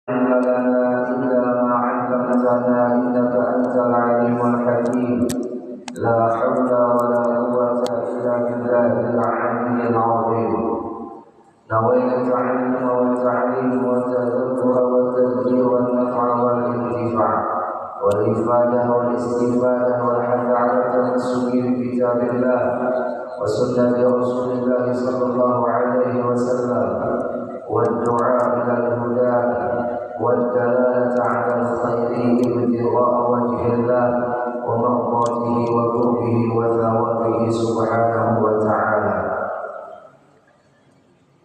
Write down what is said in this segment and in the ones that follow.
علم لنا إلا ما علمتنا إنك أنت العليم الحكيم لا حول ولا قوة إلا بالله العلي العظيم نويت العلم والتعليم والتذكر والتذكير والنفع والانتفاع والإفادة والاستفادة والحث على التمسك بكتاب الله وسنة رسول الله صلى الله عليه وسلم والدعاء إلى الهدى والدلالة على الخير ابتغاء وجه الله ومرضاته وقربه وثوابه سبحانه وتعالى.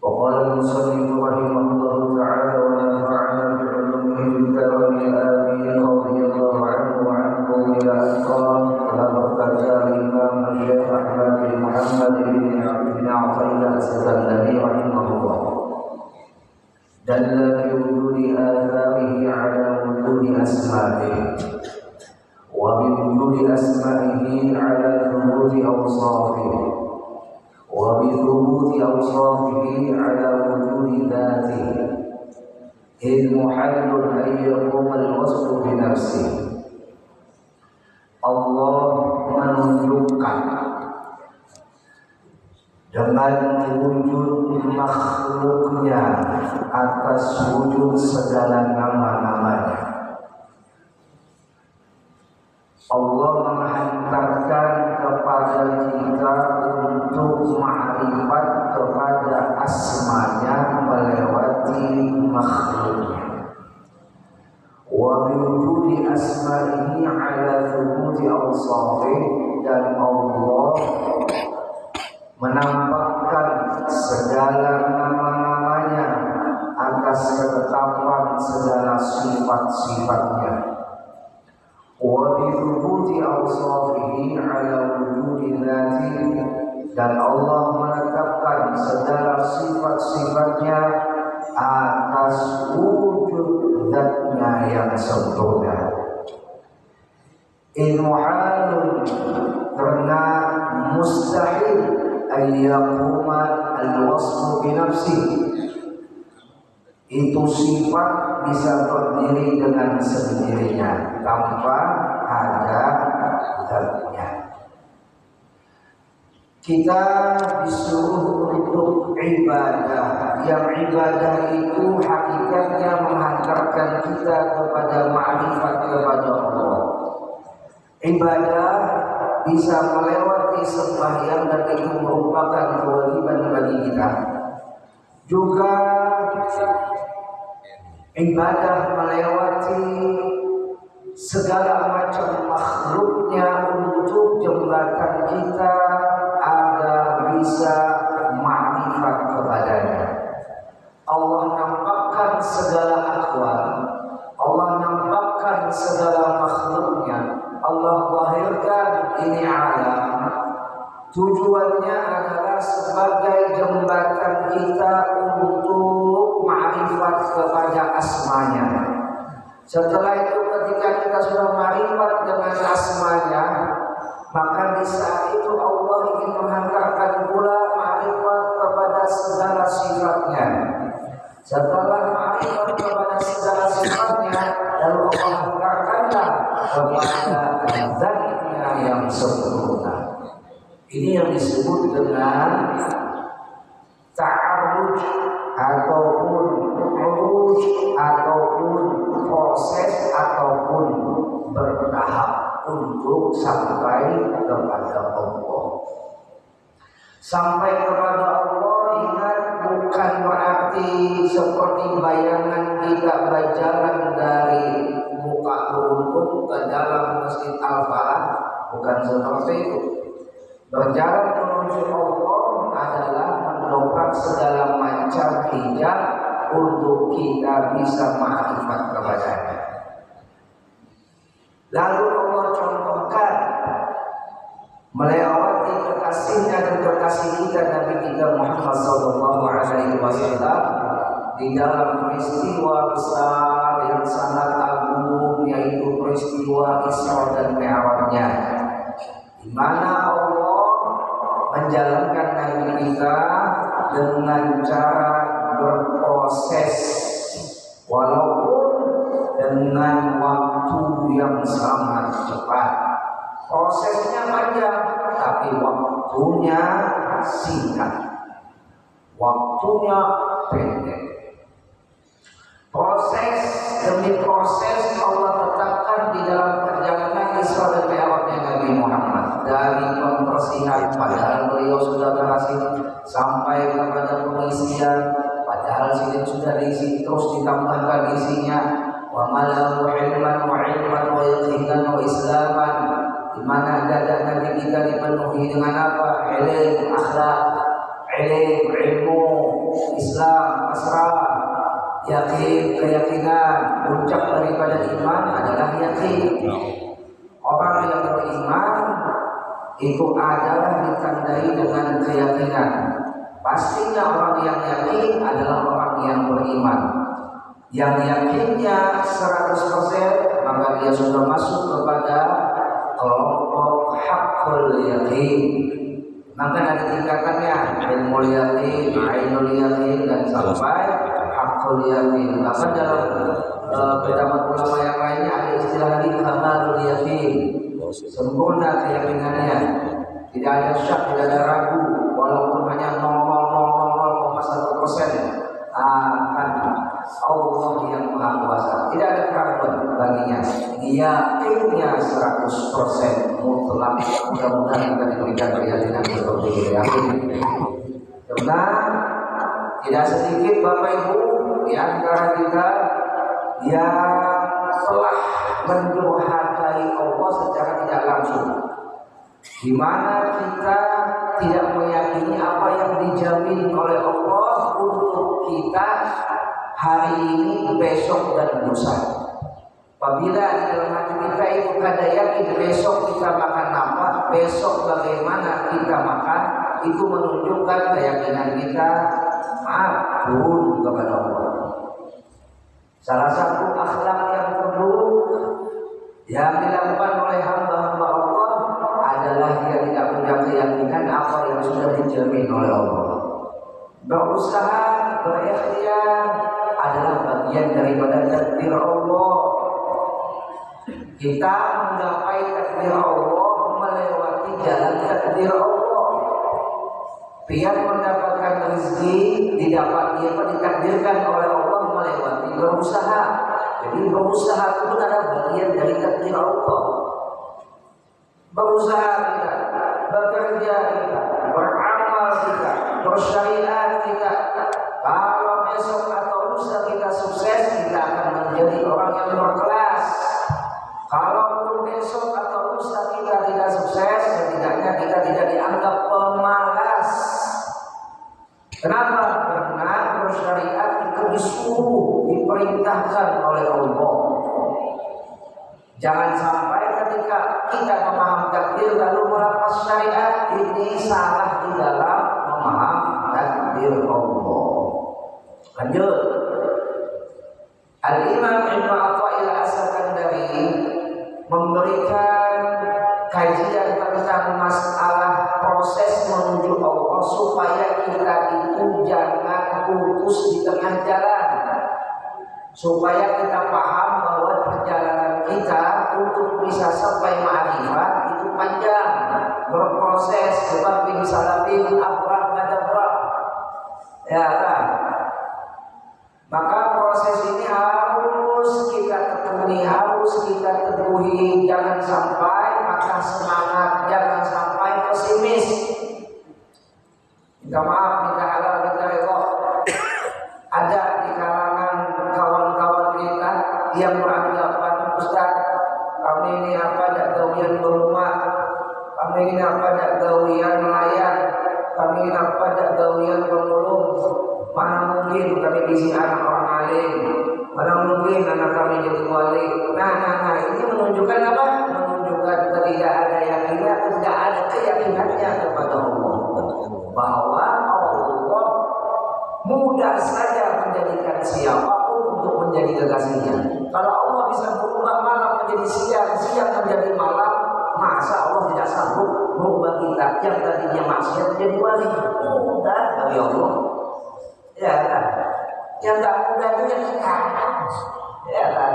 وقال المصنف رحمه الله تعالى ونفعنا بعلومه بالدارين آمين رضي الله عنه وعنكم إلى أن قال لقد أتى الإمام الشيخ أحمد بن محمد بن عطية السكندري رحمه الله دل في وجود آثاره على وجود أسمائه وبوجود أسمائه على ثبوت أوصافه وبثبوت أوصافه على وجود ذاته إذ محل أن يقوم الوصف بنفسه. Allah menunjukkan dengan wujud makhluknya atas wujud segala nama-namanya. Allah menghantarkan kepada kita untuk ma'rifat kepada asmanya melewati makhluknya. Wa biwujudi asma'ihi ala thubuti awsafih, dan Allah menampakkan segala nama-namanya atas ketetapan segala sifat-sifatnya. Wa bi thubuti awsafihi ala wujudi dzatihi, dan Allah menetapkan segala sifat-sifatnya atas wujud zatnya yang sempurna. Muhalun, karena mustahil ayyakuma al-wasfu binafsi, itu sifat bisa berdiri dengan sendirinya tanpa ada zatnya. Kita disuruh untuk ibadah, yang ibadah itu hakikatnya menghantarkan kita kepada ma'rifat kepada Allah. Ibadah bisa melewati sembahyang dan itu merupakan kewajiban bagi kita. Juga ibadah melewati segala macam makhluknya untuk jembatan kita agar bisa ma'rifat kepadanya. Allah nampakkan segala akwal, Allah nampakkan segala makhluknya, Allah zahirkan ini alam. Tujuannya adalah sebagai jembatan kita untuk ma'rifat kepada asmanya. Setelah itu ketika kita sudah ma'rifat dengan asmanya, maka di saat itu Allah ingin menghantarkan pula ma'rifat kepada segala sifatnya. Setelah ma'rifat kepada segala sifatnya, lalu Allah hantarkanlah kepada zatnya yang sempurna. Ini yang disebut dengan ta'arruj ataupun uruj ataupun proses ataupun bertahap untuk sampai kepada Allah. Sampai kepada Allah, ingat, bukan berarti seperti bayangan kita berjalan dari muka runtuh ke dalam Masjid Al-Falah, bukan seperti itu. Berjalan menuju Allah adalah menopang segala macam hijab untuk kita bisa ma'rifat kepadanya. Lalu Allah contohkan melewati kekasihnya dan kekasih kita Nabi kita Muhammad SAW di dalam peristiwa besar yang sangat agung, yaitu peristiwa Isra dan Mi'rajnya, di mana Allah menjalankan Nabi kita dengan cara berproses, walaupun dengan waktu yang sangat cepat. Prosesnya panjang, tapi waktunya singkat. Waktunya pendek. Proses demi proses Allah tetapkan di dalam perjalanan Isra dan Mi'rajnya Nabi Muhammad. Dari pembersihan, padahal beliau sudah berhasil, sampai kepada pengisian, padahal sini sudah diisi, terus ditambahkan isinya. Wa malahu ilman wa ilman wa yaqinan wa islaman, di mana dada Nabi kita dipenuhi dengan apa? Ilmu, akhlak, ilmu, Islam, asrar, yakin, keyakinan. Puncak daripada iman adalah yakin. Orang yang beriman itu adalah ditandai dengan keyakinan. Pastinya orang yang yakin adalah orang yang beriman. Yang yakinnya 100%, maka dia sudah masuk kepada kelompok hakul yakin. Maka ada tingkatannya, ilmu yakin, ainul yakin, dan sampai hakul yakin. Bahkan dalam pendapat ulama yang lainnya ada istilah lagi kamalul yakin, sempurna keyakinannya, tidak ada syak, tidak ada ragu, walaupun hanya 0,1% akan Allah yang Maha Kuasa, tidak ada keraguan baginya. Yakinnya 100% mutlak. Mudah-mudahan kita diberikan keyakinan seperti ini. Yakin. Karena tidak sedikit Bapak Ibu di antara kita yang telah mendurhakai Allah secara tidak langsung, di mana kita tidak meyakini apa yang dijamin oleh Allah untuk kita hari ini, besok, dan lusa. Apabila di dalam hati kita itu kada yakin besok kita makan apa, besok bagaimana kita makan, itu menunjukkan keyakinan kita abun kepada Allah. Salah satu akhlak yang terburuk yang dilakukan oleh hamba-hamba Allah adalah dia tidak punya keyakinan apa yang sudah dijamin oleh Allah. Berusaha, berikhtiar adalah bagian daripada takdir Allah. Kita menggapai takdir Allah, melewati jalan takdir Allah. Biar mendapatkan rezeki ditakdirkan oleh Allah melewati berusaha. Jadi berusaha itu adalah bagian dari takdir Allah. Berusaha kita, bekerja kita, beramal kita, bersyariat kita. Kalau besok atau lusa kita sukses, kita akan menjadi orang yang berkelas. Kalau besok atau lusa kita tidak sukses, setidaknya kita tidak dianggap pemalas. Kenapa? Karena bersyariat itu disuruh, diperintahkan oleh Allah. Jangan sampai ketika kita memahami takdir lalu melepas syariat, ini salah di dalam memahami takdir Allah. Lanjut. Al-Imam Ibnu Athaillah As-Sakandari memberikan kajian tentang masalah proses menuju Allah supaya kita itu jangan putus di tengah jalan, supaya kita paham bahwa perjalanan kita untuk bisa sampai ma'rifat itu panjang, berproses, bukan bin salabin abra-kadabra. Ya kan? Maka proses ini harus kita tekuni, harus kita teguhi. Jangan sampai patah semangat, jangan sampai pesimis. Minta maaf, minta halal, minta reko. Ada di kalangan kawan-kawan kita yang beranggapan, Ustaz, kami ini apa ada gawian berumah, kami ini apa ada gawian nelayan, kami ini apa ada gawian pemulung. Mana mungkin kami bisi anak orang alim, mana mungkin anak kami jadi wali. Nah, ini menunjukkan apa? Menunjukkan tidak ada yakinan, tidak ada keyakinannya kepada Allah, bahwa Allah mudah saja menjadikan siapapun untuk menjadi kekasihnya. Kalau Allah bisa berubah malam menjadi siang, siang menjadi malam, masa Allah tidak sanggup merubah kita yang tadinya maksiat menjadi wali? Mudah bagi Allah. Ya kan? Yang tak mudah itu yang kita. Ya kan?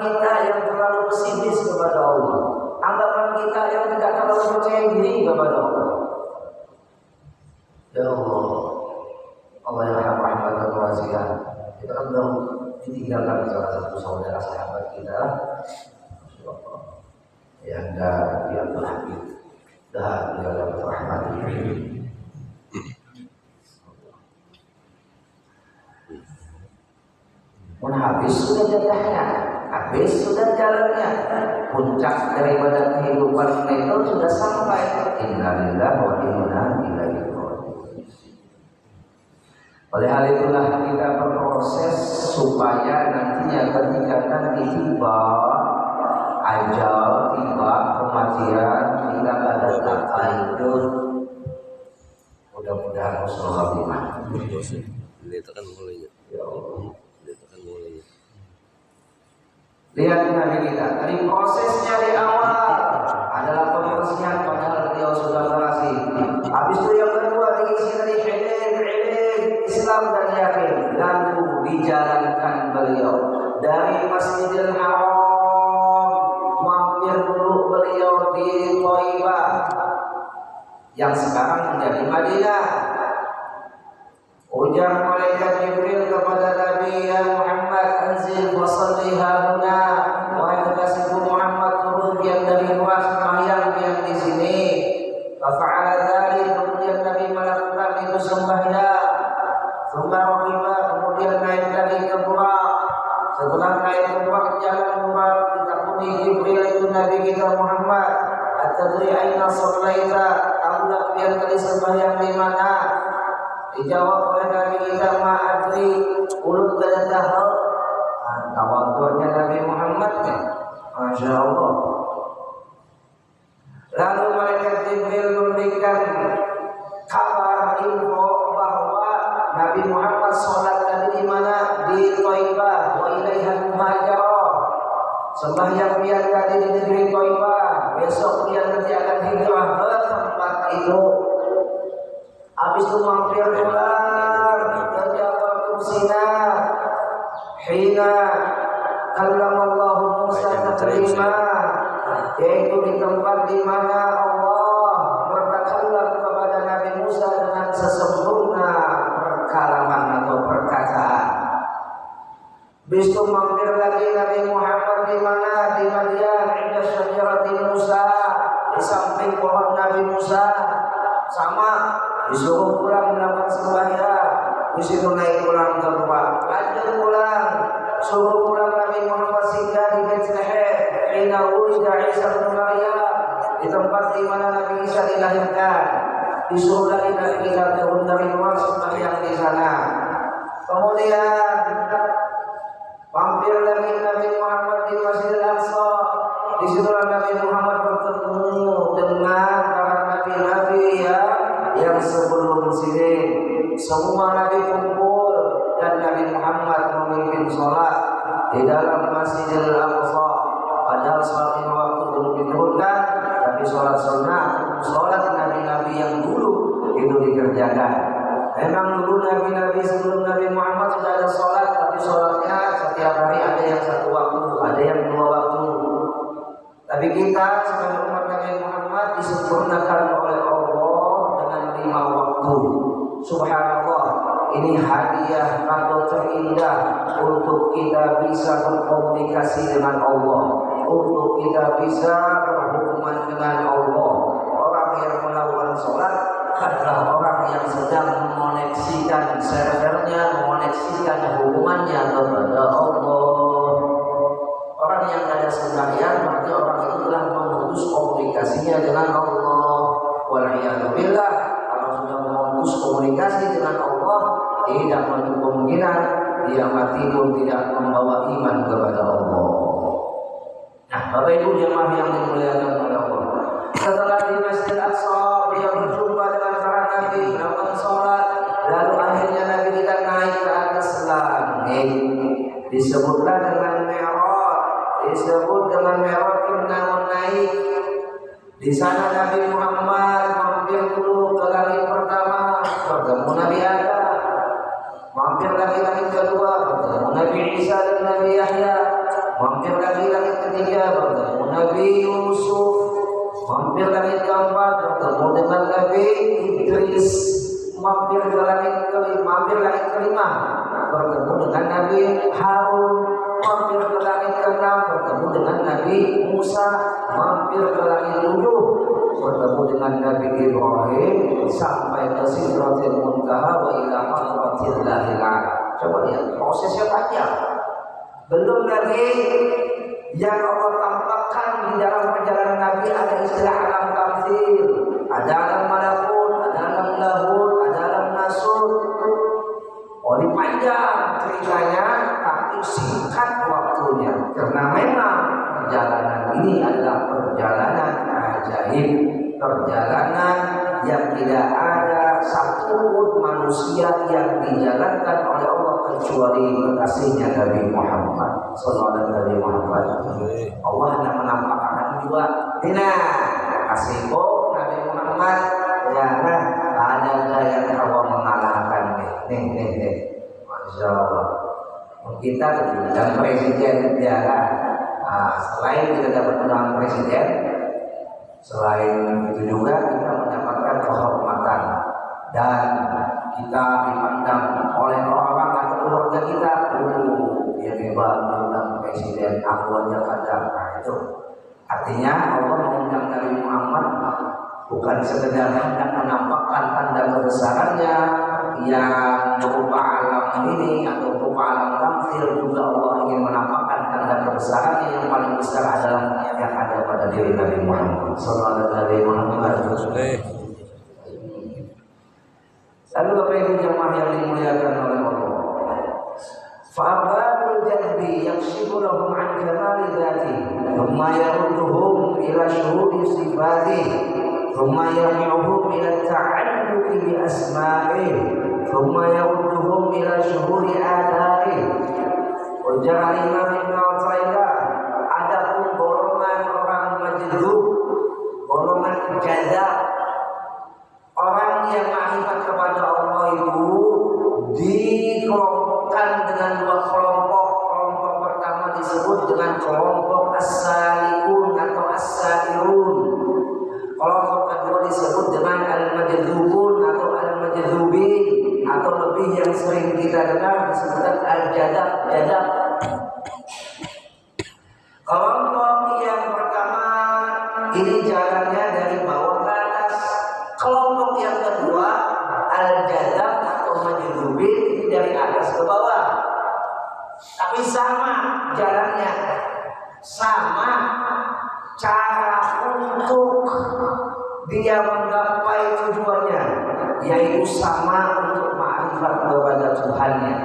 kita yang terlalu pesimis kepada Allah, anggapan kita yang tidak terlalu percaya diri kepada Allah. Ya Allah, Allah yang Maha Rahmat dan Wasi'ah, kita kan belum ditinggalkan salah satu saudara sahabat kita, yang dia telah dapat rahmat. Habis sudah jatahnya, habis sudah jalannya, puncak daripada kehidupan itu sudah sampai. Innalillahi wa inna ilaihi raji'un. Oleh hal itulah kita berproses supaya nantinya ketika nanti tiba ajal, tiba kematian, kita pada kata itu mudah-mudahan husnul khatimah. Itu kan mulainya. Ya Allah. Mulainya. Lihat Nabi kita, dari prosesnya di awal adalah pembersihan, padahal beliau sudah berhasil. Habis itu yang kedua diisi dari hilm, Islam dan yakin, lalu dijalankan beliau dari Masjidil Haram, mampir dulu beliau di Thaibah yang sekarang menjadi Madinah. Ujar malaikat Jibril kepada Nabi, ya Muhammad, anzil wa salli hauna, wahai kekasihku Muhammad, turun diam dari luar sembahyang diam di sini. Fa'ala dzalik, kemudian Nabi melakukan itu sembahyang. Kemudian naik lagi ke Burak. Setelah naik ke Burak, jalan Burak, ditemui Jibril itu Nabi kita Muhammad. Atadri aina shallaita, kamu tak lihat tadi sembahyang di mana? Dijawab oleh Nabi kita, ma'adri, ulut pada tahu. Tawadhu'nya Nabi Muhammad ya, Masya Allah. Lalu malaikat Jibril memberikan kabar info bahwa Nabi Muhammad sholat tadi di mana? Di Thaibah, wa ilaiha muhajarah. Sembahyang dia tadi di negeri Thaibah, besok dia nanti akan hijrah ke tempat itu. Habis itu mampir pulang ke Jabal Tursina. Hina kallamallahu Musa taklima, yaitu di tempat di mana Allah bertakallum kepada Nabi Musa dengan sesempurna perkalaman atau perkataan. Habis itu mampir lagi Nabi Muhammad di mana? Di Madian, inda syajarati Musa, di samping pohon Nabi Musa. Sama disuruh pulang melakukan sembahyang, di situ naik pulang ke rumah, lanjut pulang, suruh pulang Nabi Muhammad singgah di Bethlehem, ina wulida Isa bin Maryam, di tempat di mana Nabi Isa dilahirkan. Disuruh lagi Nabi kita turun dari luar sembahyang di sana. Kemudian mampir lagi Nabi Muhammad di Masjidil Aqsa. Di situlah Nabi Muhammad bertemu dengan para nabi-nabi yang sebelum sini. Semua nabi kumpul dan Nabi Muhammad memimpin sholat di dalam Masjidil Aqsa. Padahal sholat lima waktu belum diturunkan, tapi sholat sunnah, sholat nabi-nabi yang dulu itu dikerjakan. Memang dulu nabi-nabi sebelum Nabi Muhammad sudah ada sholat, tapi sholatnya setiap hari ada yang satu waktu, ada yang dua waktu. Tapi kita sebagai umat Nabi Muhammad disempurnakan oleh Allah dengan 5 waktu. Subhanallah, ini hadiah atau terindah untuk kita bisa berkomunikasi dengan Allah, untuk kita bisa berhubungan dengan Allah. Orang yang melakukan sholat adalah orang yang sedang mengoneksikan servernya, mengoneksikan hubungannya kepada Allah. Orang yang ada sembahyang berarti orang itu telah memutus komunikasinya dengan Allah. Waliyadzubillah, kalau sudah memutus komunikasi dengan Allah, tidak menutup kemungkinan dia mati pun tidak membawa iman kepada Allah. Nah, Bapak Ibu jemaah yang dimuliakan oleh Allah, setelah di Masjid Aqsa dia berjumpa dengan para nabi, melakukan sholat, lalu akhirnya Nabi kita naik ke atas langit, disebutlah dengan Mi'raj, disebut dengan Mi'raj karena menaik. Di sana Nabi Muhammad mampir dulu ke langit pertama, bertemu Nabi Adam. Mampir lagi langit kedua, bertemu Nabi Isa dan Nabi Yahya. Mampir lagi langit ketiga bertemu Nabi Yusuf. Mampir langit keempat bertemu dengan Nabi Idris. Mampir langit kelima bertemu dengan Nabi Harun. Mampir ke langit keenam bertemu dengan Nabi Musa. Mampir ke langit tujuh bertemu dengan Nabi Ibrahim sampai ke Sidratil Muntaha wa ila hadratillahil a'la. Coba lihat prosesnya panjang. Belum lagi yang Allah tampakkan di dalam perjalanan Nabi ada istilah alam tamthil, ada alam malakut, ada alam lahul, ada alam nasur. Oh, panjang ceritanya tapi singkat waktunya karena memang perjalanan ini adalah perjalanan ajaib, perjalanan yang tidak ada satupun manusia yang dijalankan oleh Allah kecuali kekasihnya Nabi Muhammad sallallahu alaihi wasallam. Allah hanya menampakkan juga dina kasihku Nabi Muhammad ya kan ada yang Allah mengalahkan nih Masya Allah. Kita dan presiden ya kan. Selain kita dapat undangan presiden, selain itu juga kita mendapatkan kehormatan dan kita dipandang oleh orang-orang atau keluarga kita, dia hebat undang presiden, aku aja kadang. Nah itu artinya Allah mengundang Nabi Muhammad bukan sekedar hendak menampakkan tanda kebesarannya yang berupa alam ini atau berupa alam tamthil, juga Allah ingin menampakkan tanda kebesarannya yang paling besar adalah yang ada pada diri Nabi Muhammad sallallahu alaihi wasallam. Lalu apa itu jamaah yang dimuliakan oleh Allah? Fa'abadul jadbi yakshifu lahum an kamali dhati thumma yarudduhum ila syuhudi sifati thumma yarmi'uhum ila ta'alluqi bi asma'i thumma yarudduhum ila syuhudi adari. Ujar Imam Ibn Athaillah, adapun golongan orang majdub, golongan jazab, orang yang ma'rifat kepada Allah itu dikelompokkan dengan dua kelompok. Kelompok pertama disebut dengan kelompok as-salikun atau as-sairun. Kelompok kedua disebut dengan al-majdubun atau al-majdubin, atau lebih yang sering kita dengar disebutkan al-jadab. Kelompok yang pertama ini jalannya dari bawah ke atas. Kelompok yang kedua al-jadab atau majdubin ini dari atas ke bawah. Tapi sama jalannya, sama cara untuk dia menggapai tujuannya, yaitu sama untuk ma'rifat kepada Tuhannya.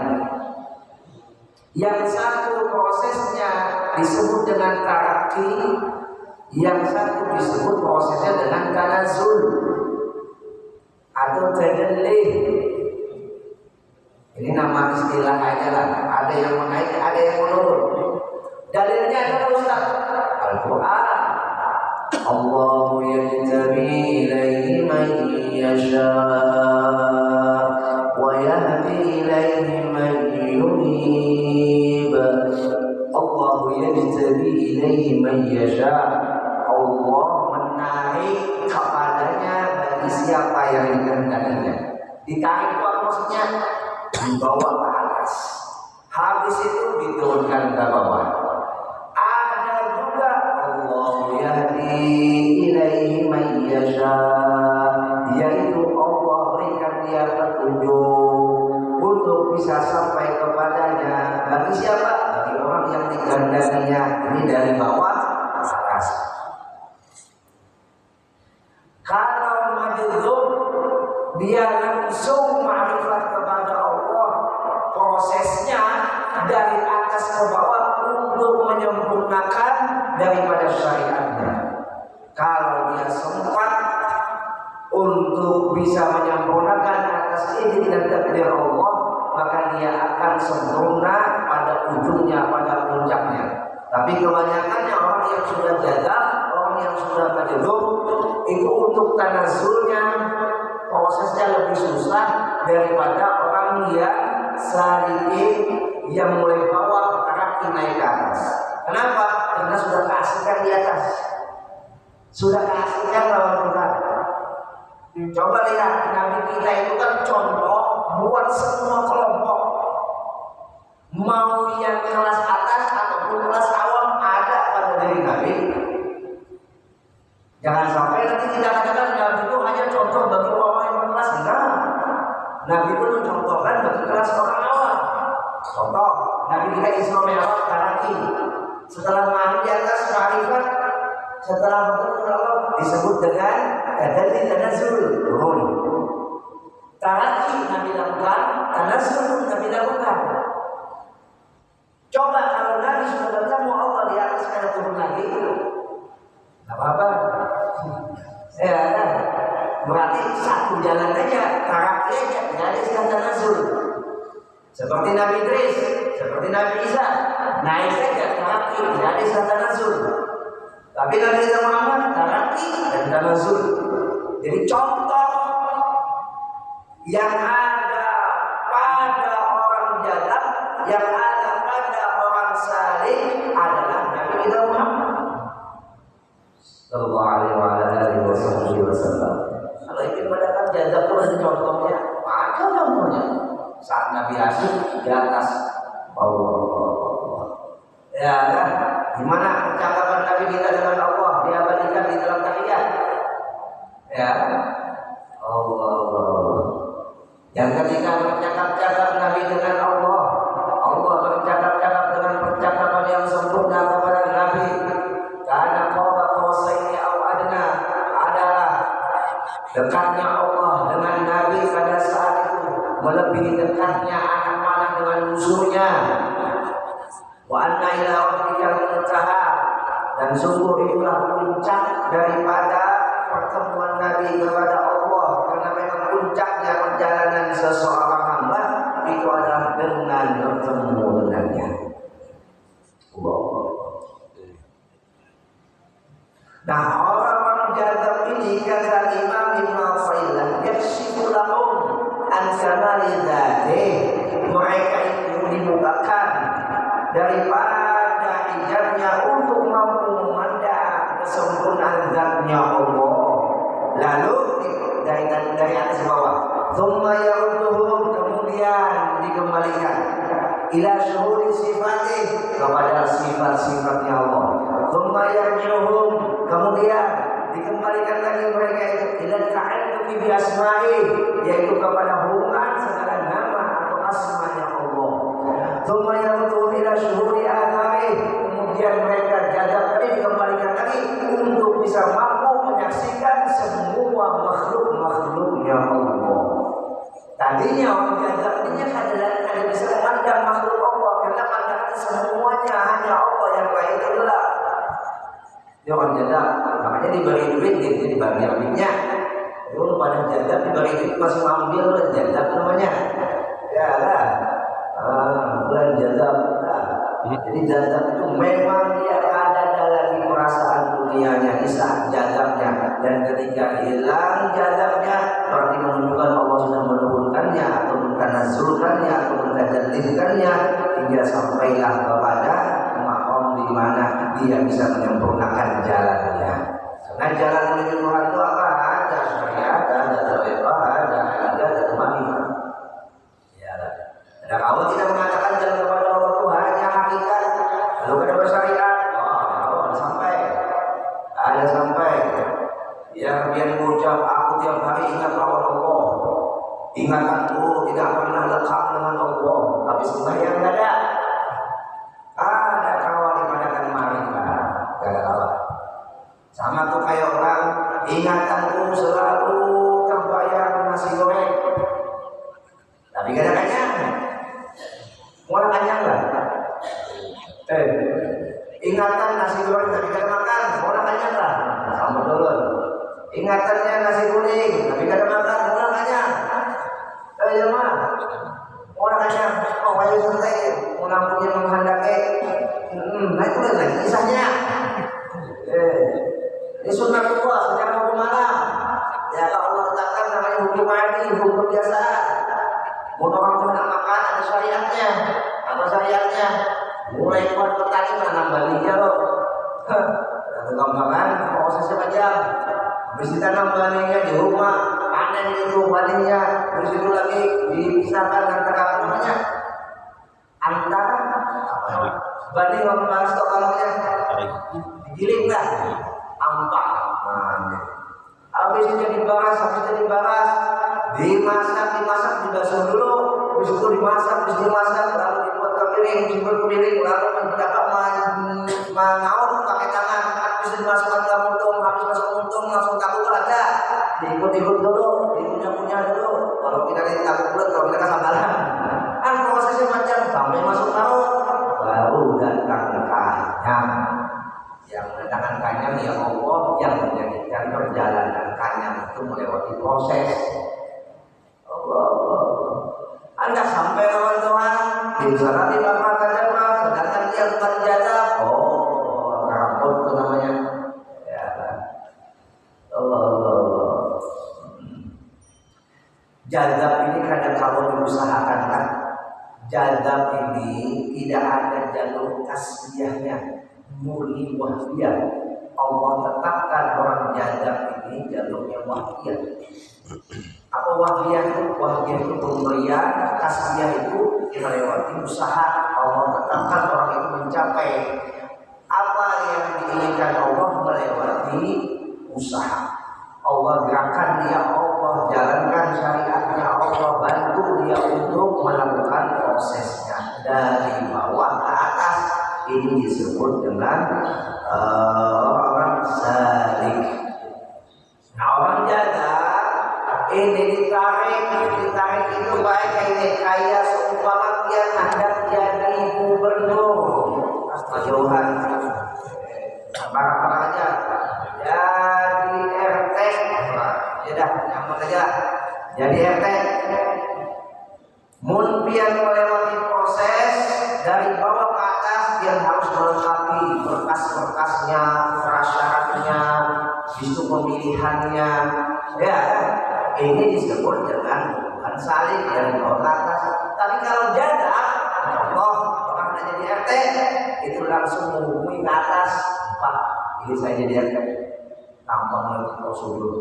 Yang satu prosesnya disebut dengan taraqi, yang satu disebut prosesnya dengan tanazul atau tajalli. Ini nama istilah aja lah. Ada yang menaik, ada yang menurun. Dalilnya adalah Ustaz Al-Quran. Allahu yajtabi ilaihi man yasha wa yahdi ilaihi man yunib. Allahu yajtabi ilaihi man yasha. Allah menarik kepadanya bagi siapa yang dikehendakinya. Ditarik itu apa maksudnya? Dibawa ke atas. Habis itu diturunkan ke bawah. Ada juga Allahu yahdi ilaihi man yasha, yaitu Allah berikan dia petunjuk untuk bisa sampai kepadanya. Bagi siapa? Bagi orang yang dikehendakinya. Ini dari bawah ke atas. Kalau majdub dia langsung ma'rifat kepada Allah, prosesnya dari atas ke bawah untuk menyempurnakan daripada syariatnya. Kalau dia sempat untuk bisa menyempurnakan atas izin dan takdir Allah, maka dia akan sempurna pada ujungnya, pada puncaknya. Tapi kebanyakannya orang yang sudah jazab, orang yang sudah majdub, itu untuk tanazulnya prosesnya lebih susah daripada orang yang salikin yang mulai bawah terakhir naik ke atas. Sudah keasikan lawan Tuhan. Coba lihat Nabi kita itu kan contoh buat semua kelompok. Mau yang kelas atas ataupun kelas awam ada pada diri Nabi. Jangan sampai nanti kita katakan Nabi itu hanya contoh bagi orang yang berkelas. Enggak. Nabi itu mencontohkan bagi kelas orang awam. Contoh, Nabi kita Isra Mi'raj Karaki. Setelah mandi di atas ma'rifat, setelah bertemu dengan Allah disebut dengan tadalli tanazzul turun. Karaki Nabi lakukan, tanazzul Nabi lakukan. Coba kalau Nabi sudah bertemu Allah di atas karena turun lagi, nggak apa-apa. Ya kan? Berarti satu jalan aja, Karaki aja, tidak ada istilah tanazzul. Seperti Nabi Idris, seperti Nabi Isa, naik saja Karaki, tidak ada istilah tanazzul. Tapi Nabi Muhammad Karaki dan tanazzul. Jadi contoh yang ada pada orang jadab, yang ada pada orang salih adalah Nabi kita Muhammad sallallahu alaihi wasallam. Kalau ingin mendapatkan jadab itu ada contohnya, ada contohnya. Saat Nabi Asyik di atas Allah, ya kan? Gimana percakapan Nabi kita dengan Allah diabadikan di dalam tahiyat, ya Allah. Yang ketika bercakap-cakap Nabi dengan Allah, Allah bercakap-cakap dengan percakapan yang sempurna kepada Nabi. Karena qaba qausaini aw adna adalah dekatnya Allah dengan Nabi pada saat itu melebihi dekatnya anak panah dengan musuhnya. Wa anna ila rabbikal muntaha, dan sungguh itulah puncak daripada pertemuan Nabi kepada Allah, karena memang puncaknya perjalanan seseorang hamba itu adalah dengan bertemu dengannya. Nah, orang-orang jadab ini kata Imam Ibn Athaillah, yakshifu lahum an kamali dzatih, mereka itu dibukakan daripada hijabnya untuk mampu memandang kesempurnaan zatnya Allah. Lalu dari atas bawah, thumma yarudduhum, kemudian dikembalikan ila syuhuri sifatih, kepada sifat-sifatnya Allah. Thumma yarji'uhum, kemudian dikembalikan lagi mereka itu ila ta'alluqi bi asma'i, yaitu kepada hubungan segala nama atau asmanya Allah. Thumma yarudduhum ila syuhuri athari, kemudian mereka jadab tadi dikembalikan lagi untuk bisa mampu menyaksikan semua makhluk-makhluknya Allah. Tadinya orang jadab ini adalah bisa memandang makhluk Allah, karena pandangan semuanya hanya Allah yang lain gelap. Dia orang jadab, makanya diberi duit gitu, dibagi duitnya. Kalau pada jadab diberi duit masih ambil, jadab namanya. Ya lah, bulan jadab. Jadi jadab itu memang dia ada lagi perasaan dunianya, isah jadabnya, dan ketika hilang jadabnya berarti menunjukkan Allah sudah menurunkannya atau mentanazulkannya atau mentajallihkannya hingga sampailah kepada maqam di mana dia bisa menyempurnakan jalannya. Karena jalan menuju Tuhan itu apa? Ada syariat, ada tariqah, ada kemampuan. Ya, ada kalau tidak mengatakan jalan kepada Allah itu hanya hakikat, lalu ada bersyariat, ada sampai ya biar mengucap aku tiap hari ingat lawan Allah, ingatanku tidak pernah lekang dengan Allah, tapi sembahyang tidak ada kawal ibadahkan marifat, tidak ada kawal. Sama tuh kayak orang ingatanku selalu terbayang nasi goreng, tapi gak ada kenyang. Mau kenyang lah. Ingatan nasi goreng tapi gak ada makan, mau kenyang lah. Sama dulu. Ingatannya nasi kuning tapi gak ada makan, mau kenyang. Ya mah, mau kenyang. Oh ayo santai, mau lampunya menghendaki. Nah itu lagi kisahnya. Ini sunnah Allah secara hukum malam. Ya kalau Allah tetapkan namanya hukum mandi, hukum kebiasaan. Mau orang tuh nak makan ada syariatnya. Apa syariatnya? Mulai buat petani menanam balinya loh. Tukang makan prosesnya panjang. misalkan antara apa namanya, antara Bani Wampas tokalnya digiling lah, ampak. Habis itu dibahas, dimasak dibasuh dulu, habis itu dimasak, lalu dibuat ke piring, lalu mendapat mengaut pakai tangan, habis itu dimasukkan ke muntung, habis masuk muntung langsung tabuk aja, diikut dulu, punya dulu. Kalau kita tabuk bulat, kalau kita kesabaran, kan prosesnya macam sampai masuk laut, baru datang kanyang. Yang mendatangkan kanyang ya Allah, yang menjadikan perjalanan kanyang itu melewati proses. Allah. Anda sampai lawan Tuhan, di sana dibakar kacamata, sedangkan dia bukan jadab. Oh, rambut itu namanya. Ya. Allah. Jadab ini kadang kalau diusahakan kan, jadab ini tidak ada jalur tasbihnya, murni wahyah. Allah tetapkan orang jadab ini jalurnya wahyah. Apa wahyah itu? Wahyah itu pemberian, tasbih itu melewati usaha. Allah tetapkan orang itu mencapai apa yang diinginkan Allah melewati usaha. Allah gerakan dia, Allah jalankan syariatnya, Allah bantu dia untuk melakukan prosesnya dari bawah ke atas. Ini disebut dengan orang salik. Nah, orang jadab ini ditarik itu baik kayak seumpama dia hendak jadi gubernur Johan, barang aja jadi RT, ya dah nyaman aja jadi RT. Munpian melewati proses dari bawah ke atas, dia harus melengkapi berkas-berkasnya, prasyaratnya, isu pemilihannya, ya. Ini disebut dengan hubungan saling dari bawah ke atas. Tapi kalau jadab, Allah orang hanya jadi RT, itu langsung menghubungi ke atas. Pak, ini saya jadi RT, tampang lagi prosedur.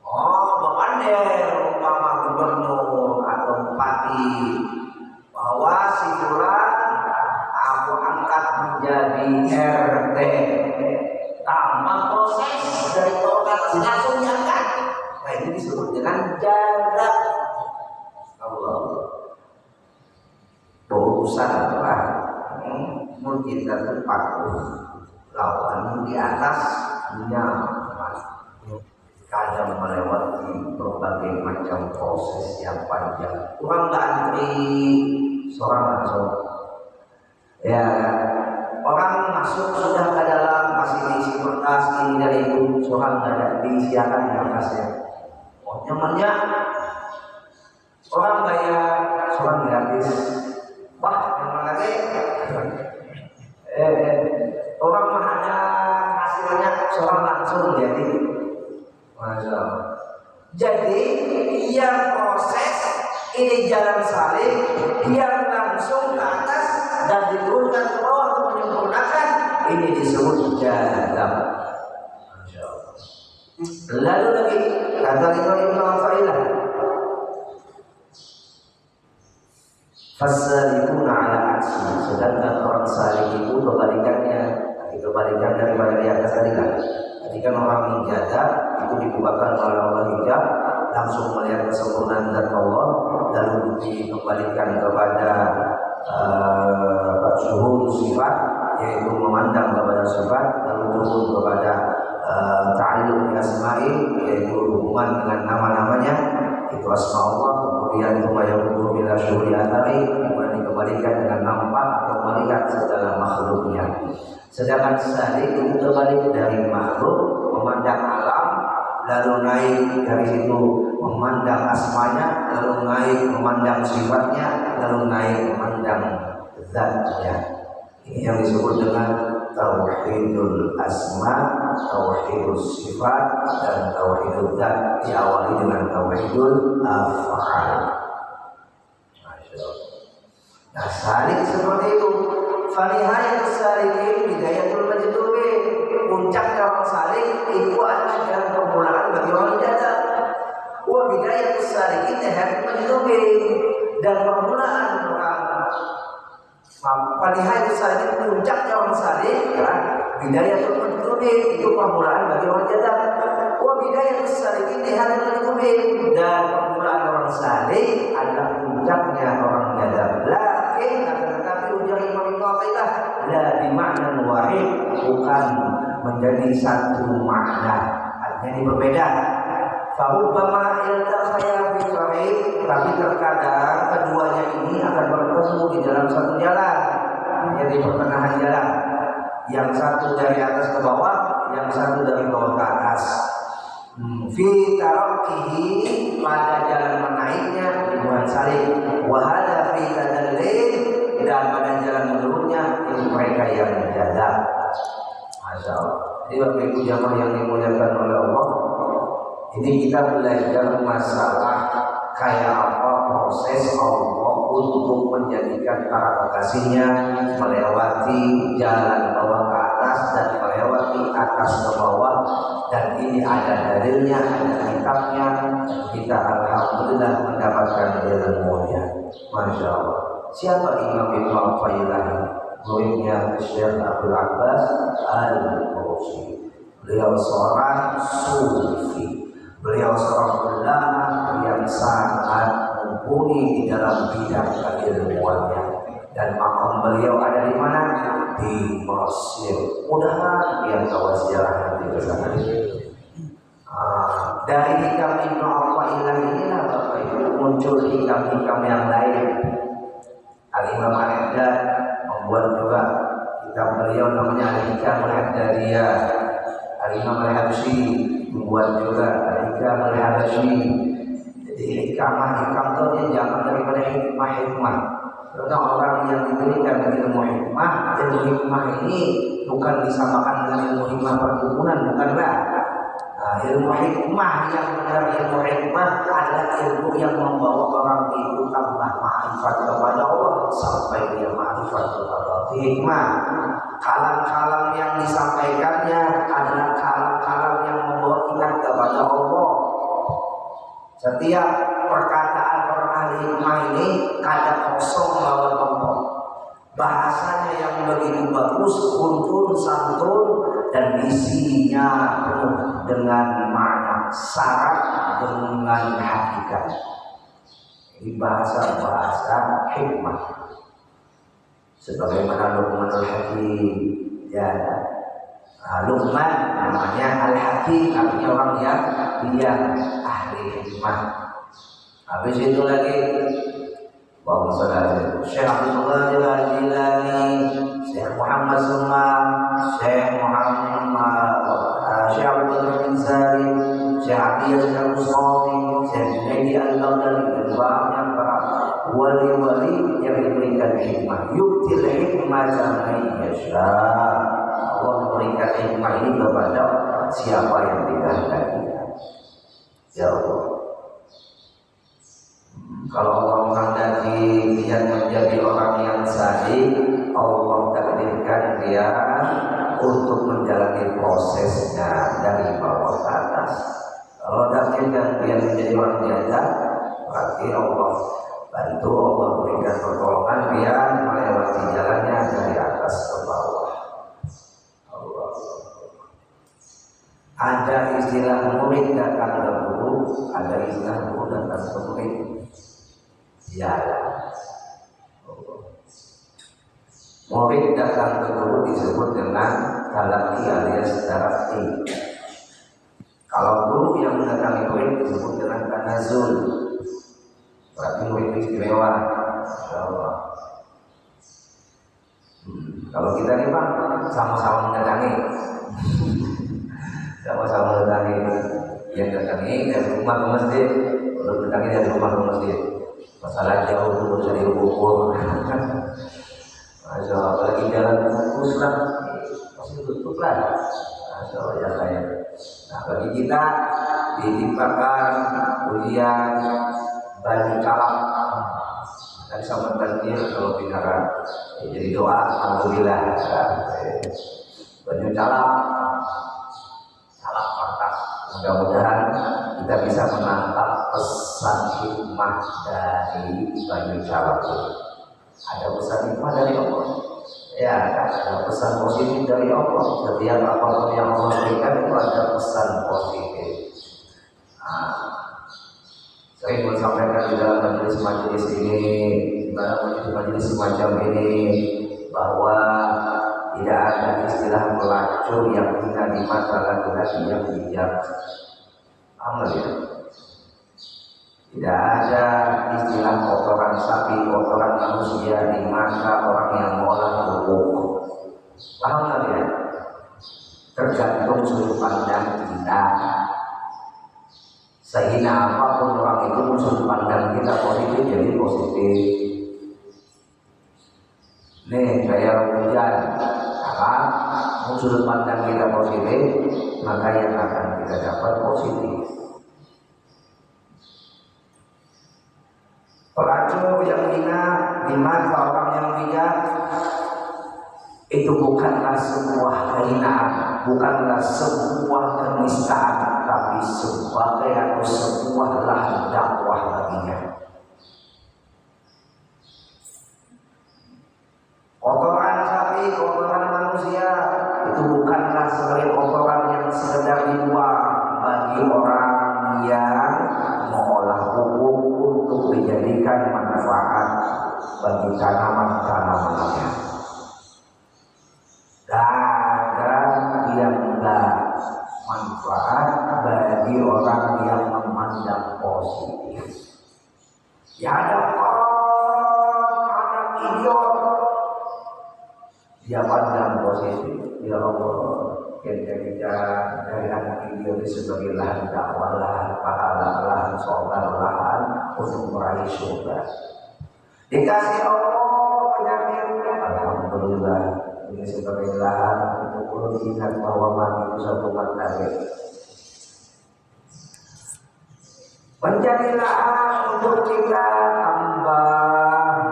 Oh, Bapak umpama gubernur atau bupati, bahwa si fulan aku angkat menjadi RT. Tampang proses dari bawah ke atas langsung diangkat. Nah, ini disebut dengan jadab. Allah. Berurusan adalah mungkin kita patuh lawan di atasnya, kadang melewati berbagai macam proses yang panjang. Orang nggak antri, seorang langsung. Ya, orang masuk sudah ke dalam masih diisi berkas ini dan itu, seorang nggak ada diisiakan di berkasnya. Oh, nyamannya orang bayar, seorang gratis. Wah, nyaman lagi. Orang mah ada hasilnya, seorang langsung jadi. Masya. Jadi yang proses ini jalan salib, yang langsung ke atas dan diturunkan ke bawah untuk menyempurnakan, ini disebut jadab. Lalu lagi kata Imam Ibnu Athaillah, fasalibuna ala aksi, sedangkan orang salib itu kebalikannya, kebalikan daripada di atas tadi kan. Ketika orang menjadab itu dibukakan oleh Allah hijab, langsung melihat kesempurnaan zat Allah, lalu dikembalikan kepada syuhud sifat, yaitu memandang kepada sifat, lalu turun kepada ta'alluq bi asma'i, yaitu hubungan dengan nama-namanya, itu asma Allah. Kemudian yumayyidu bila syuhudi atari, kemudian dikembalikan dengan nampak atau melihat segala makhluknya. Sedangkan salik itu terbalik dari makhluk, memandang alam, lalu naik dari situ memandang asmanya, lalu naik memandang sifatnya, lalu naik memandang zatnya. Ini yang disebut dengan tauhidul asma, tauhidul sifat, dan tauhidul zat, diawali dengan tauhidul af'al. Nah, salik seperti itu. Fanihayat salikin bidayatul majdubi, puncaknya orang salik itu adalah jalan permulaan bagi orang jadab. Wa bidayatul salikin nihayatul majdubi, dan permulaan orang Padihai salih puncaknya orang salih ya, bidayatul mutubin itu permulaan bagi orang jadab. Wah bidayatul salih ini hal mutubin dan permulaan orang salih adalah puncaknya orang jadab. Lakin akan tetapi ujar Imam Ibnu Athaillah la bimakna wahid, bukan menjadi satu makna, artinya ini berbeda. Fahubbama iltakhaya fi tariq, tapi terkadang keduanya ini akan bertemu di dalam satu jalan, jadi pertengahan jalan. Yang satu dari atas ke bawah, yang satu dari bawah ke atas. Fi tarakkihi, pada jalan menaiknya hubungan saling. Wa hada fi tadallil, dan pada jalan menurunnya itu mereka yang menjaga. Masya Allah. Jadi Bapak Ibu jamaah yang dimuliakan oleh Allah, ini kita belajar masalah kayak apa proses Allah untuk menjadikan para kekasihnya melewati jalan bawah ke atas dan melewati atas ke bawah, dan ini ada dalilnya, ada kitabnya. Kita alhamdulillah mendapatkan ilmunya. Masya Allah. Siapa Imam Ibnu Athaillah? Muridnya Syekh Abdul Abbas Al-Mursi. Beliau seorang sufi. Beliau seorang ulama yang sangat mumpuni di dalam bidang keilmuannya, dan makam beliau ada di mana? Di Mesir. Mudah-mudahan yang tahu sejarah nanti ke sana. Dari hikam Ibnu Athaillah inilah Bapak Ibu muncul hikam-hikam yang lain. Al-Imam Al-Haddad membuat juga kitab beliau namanya Al-Hikam Al-Haddariyah. Al-Imam Al-Habsyi membuat juga Al-Hikam Al-Habsyi. Jadi hikam itu dia jangan daripada hikmah. Karena orang yang diberikan ilmu hikmah ini bukan disamakan dengan ilmu hikmah perdukunan, bukanlah. Ilmu hikmah yang benar, ilmu hikmah adalah ilmu yang membawa orang itu tambah ma'rifat kepada Allah sampai dia ma'rifat kepada hikmah. Kalam-kalam yang disampaikannya adalah kalam-kalam yang membawa kita kepada Allah. Setiap perkataan orang ahli hikmah ini kadang kosong lawan Allah. Bahasanya yang begitu bagus, untun, santun, dan isinya penuh dengan makna, syarat dengan hakikat. Ini bahasa-bahasa hikmah. Sebagaimana Luqmanul Hakim, ya. Luqman namanya Al-Hakim, artinya orang yang dia ahli hikmah. Habis itu lagi Syekh Abdullah Al-Jilani, Syekh Muhammad Summa, Syekh Syekh Abdul Insari, Syekh Abiyah Al-Musawi, Syekh Junaidi Al-Baghdadi, dan banyak para wali-wali yang diberikan hikmah. Yuktil hikmah man yasha. Allah memberikan hikmah ini kepada siapa yang dikehendaki. Ya Allah. Kalau Allah menghendaki dia menjadi orang yang salih, Allah takdirkan dia untuk menjalani prosesnya dari bawah ke atas. Kalau takdirkan dia menjadi orang biasa, berarti Allah bantu, Allah berikan pertolongan dia melewati jalannya dari atas ke bawah. Allah. Ada istilah murid datang ke guru, ada istilah guru datang ke murid. Ya, murid datang ke guru disebut dengan talaqi alias tarakki. Kalau guru yang mendatangi murid disebut dengan tanazul. Berarti murid istimewa. Kalau kita nih Pak sama-sama mendatangi, sama-sama mendatangi. Yang datangi dari rumah ke masjid, kalau datangi dari rumah ke masjid. Masalah jauh itu bisa diukur. Masya Allah, apalagi jalan fokus lah, pasti tutup lah. Masya Allah ya saya. Nah bagi kita ditimpakan ujian banyu calak, tadi sama banjir kalau binaran, jadi doa alhamdulillah. Banyu calak patah. Mudah-mudahan kita bisa menantap pesan hikmah dari Bayu Jalalu. Ada pesan hikmah dari Allah. Ya, ada pesan positif dari Allah. Setiap apapun yang Allah berikan itu ada pesan positif. Saya ingin sampaikan di dalam majelis ini, di mana majelis semacam ini, bahwa tidak ada istilah pelacur yang hina di mata laki-laki yang bijak. Amal ya. Tidak ada istilah kotoran sapi, kotoran manusia di mata orang yang mengolah tubuh. Paham nggak ya? Tergantung sudut pandang kita. Sehina apapun orang itu, sudut pandang kita positif jadi positif. Nih kayak hujan, kalau sudut pandang kita positif, maka yang akan kita dapat positif. Pelacur yang hina di mata orang yang bijak itu bukanlah sebuah kehinaan, bukanlah sebuah kenistaan, tapi sebagai atau sebuah lahan dakwah baginya. Kotoran sapi, kotoran manusia itu bukanlah sebagai kotoran yang sekedar dibuang bagi orang yang mengolah pupuk untuk dijadikan manfaat bagi tanaman-tanamannya. Dan yang enggak manfaat bagi orang yang memandang positif. Ya ada anak idiot, dia pandang positif. Ya Allah, kita dari anak idiot sebagai lahan dakwah, lahan pahala, lahan sholat, lahan untuk meraih surga. Dikasih Allah penyakit, alhamdulillah, ini sebagai lahan untuk ingat bahwa mati itu satu materi. Menjadi lahan untuk kita tambah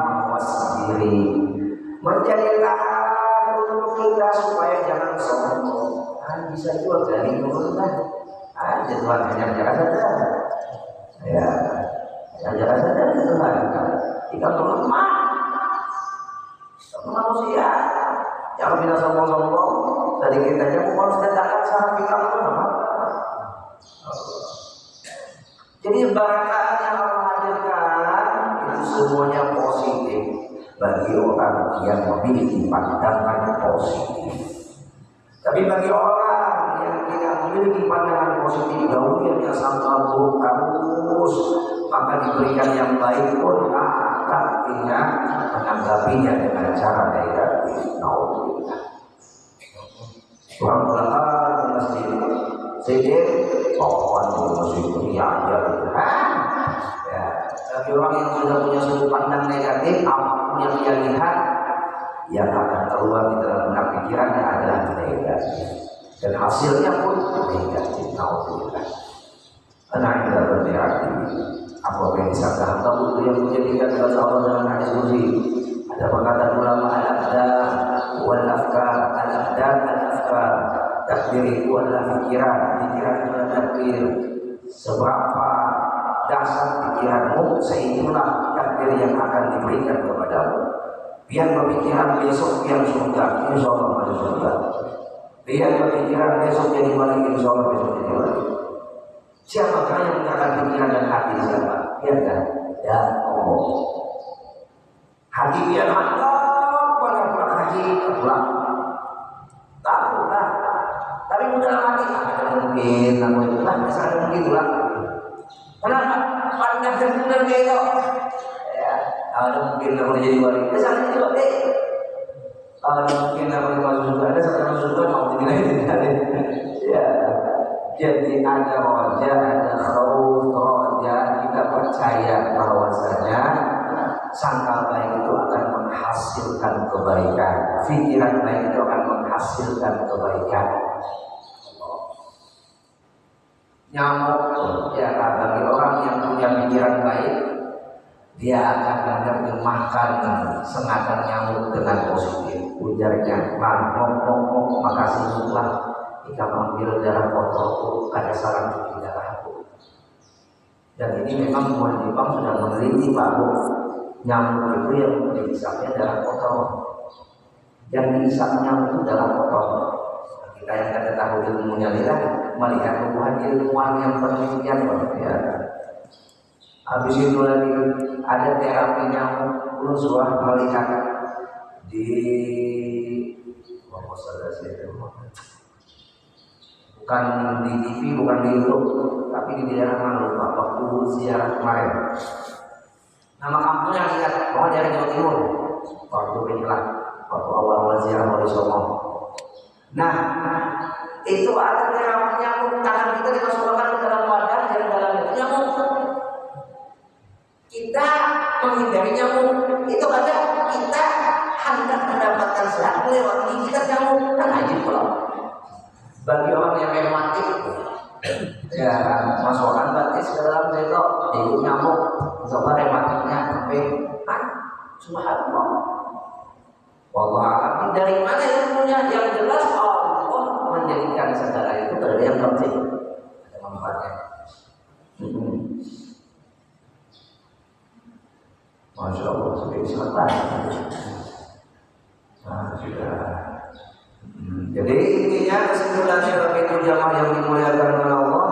mawas diri, menjadi lahan untuk kita supaya jangan sombong. Bisa juga dari dulu lah. Aja Tuhan hanya jaga saja. Ya, jaga saja Tuhan. Kita lemah, manusia. Jangan bila sombong-sombong. Dari kita aja mau sedekahkan sama kita apa? Jadi barakah yang Allah hadirkan itu semuanya positif bagi orang yang memiliki pandangan positif. Tapi bagi orang yang tidak memiliki pandangan positif, gaulnya sama buruk terus, maka diberikan yang baik pun akan tidak menanggapinya dengan cara negatif. Naudzubillah. Orang belakang di masjid, sedih, sopan di masjid dunia aja. Ya, bagi orang yang sudah punya sudut pandang negatif, apapun yang dia lihat, yang akan keluar di dalam benak pikirannya adalah negatif, dan hasilnya pun negatif. Naudzubillah. Anak tidak berarti apa yang disangka hamba itu yang menjadikan kepada Allah dalam hadis qudsi. Ada perkataan ulama al-abdan wal afkar, al-abdan al-afkar. Takdir itu adalah pikiran, pikiran itu adalah takdir. Seberapa dasar pikiranmu, seitulah takdir yang akan diberikan kepadamu. Biar berpikiran besok biar surga, insya Allah masuk surga. Biar berpikiran besok jadi wali, insya Allah besok jadi wali. Siapakah yang mengatakan pikiran dan hati siapa? Biar kan? Ya Allah. Hati biar mantap, banyak haji pulang. Tahu lah. Tapi mudah hati ada mungkin, namun itulah misalnya mungkin pulang. Kenapa? Pandang dan benar itu. Ada mungkin kalau jadi wali, misalnya jadi wali. Ada mungkin kalau masuk surga, ada sampai masuk surga mau tidak. Ya, jadi ada roja, ada khauf, roja. Kita percaya bahwasanya sangka baik itu akan menghasilkan kebaikan, pikiran baik itu akan menghasilkan kebaikan. Nyamuk, ya bagi orang yang punya pikiran baik, dia akan menerjemahkan sengatan nyamuk dengan positif. Ujarnya, ngomong, makasih Allah, jika mengambil darah kotorku, ada salam cuci darahku. Dan ini memang semua Jepang sudah meneliti bahwa nyamuk itu yang dihisapnya darah kotor. Yang dihisap nyamuk itu darah kotor. Kita yang tidak tahu ilmunya adalah melihat hubungan ilmuwan yang penelitian ya. Habis itu lagi ada terapi nyamuk Uluzwah melihat di bukan di TV, bukan di YouTube, tapi di daerah mana lupa waktu ziarah kemarin. Nama kampungnya lihat, oh daerah Jawa Timur. Waktu inilah, waktu awal-awal ziarah Wali Songo. Nah, itu ada terapi nyamuk, tangan kita dimasukkan ke dalam wadah dan dalamnya nyamuk. Kita menghindari nyamuk, itu ada kita hendak mendapatkan sehat melewati gigitan nyamuk, kan aja kalau. Bagi orang yang rematik, ya masukkan batis ke dalam sendok, ikut nyamuk, coba rematiknya sampai subhanallah. Wallah, dari mana ilmunya yang jelas Allah menjadikan segala itu berada yang penting, ada manfaatnya. Masya Allah, sudah diselamat. Nah, sudah. Jadi intinya kesimpulannya begitu jamaah yang dimuliakan oleh Allah,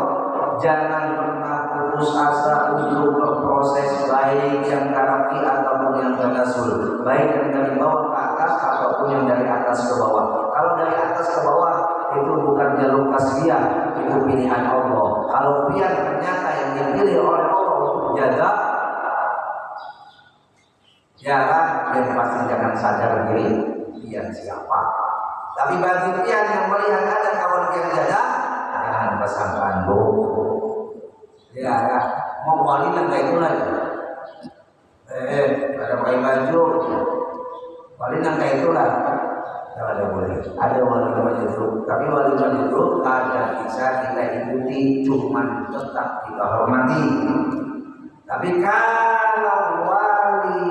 jangan pernah putus asa untuk berproses baik yang terapi ataupun yang tanasul, baik yang dari bawah ke atas ataupun yang dari atas ke bawah. Kalau dari atas ke bawah itu bukan jalur kasbiyah, itu pilihan Allah. Kalau pilihan ternyata yang dipilih oleh Allah untuk jaga, ya kan, dia pasti jangan sadar diri dia siapa. Tapi bagi pian yang melihat ada kawan yang jaga, jangan pasangkan ya, mau wali lah kayak itu lagi. Ada pakai baju, wali lah kayak itulah. Tidak ada boleh. Ada wali baju, tapi wali baju ada bisa kita ikuti, cuman tetap kita hormati. Tapi kalau wali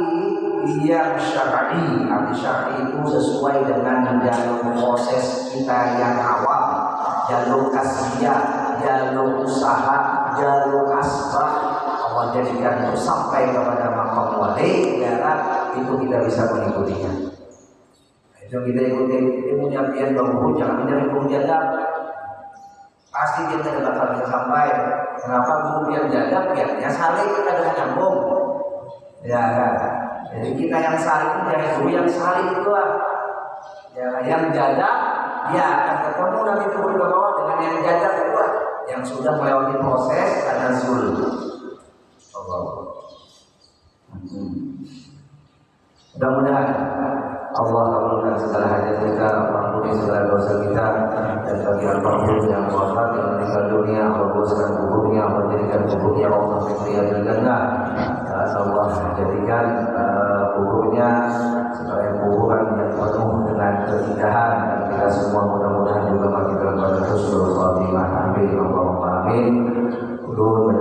yang syar'i, arti syar'i itu sesuai dengan jalur proses kita yang awam, jalur kasbiyah, jalur usaha, jalur asbab, Allah jadikan itu sampai kepada maqam wali, ya itu kita bisa mengikutinya. Itu kita ikuti, ilmunya pian baru jangan mencari jadab, pasti dia tidak bakal bisa sampai. Kenapa guru pian jadab? Piannya saleh kita dengan nyambung, ya kan? Jadi kita yang salih dari guru yang salih itu ya, yang jadak dia akan ketemu nanti turun ke bawah dengan yang jadak itu yang sudah melewati proses tanazul. Mudah-mudahan Allah kabulkan segala hajat kita, ampuni segala dosa kita, dan bagi apapun yang wafat yang meninggal dunia, Allah boskan kuburnya, Allah jadikan kuburnya Allah fitriyah dan jannah. Allah jadikan kuburnya sebagai kuburan yang penuh dengan keindahan, dan kita semua mudah-mudahan juga bagi dalam pada husnul khatimah. Amin. Allahumma amin.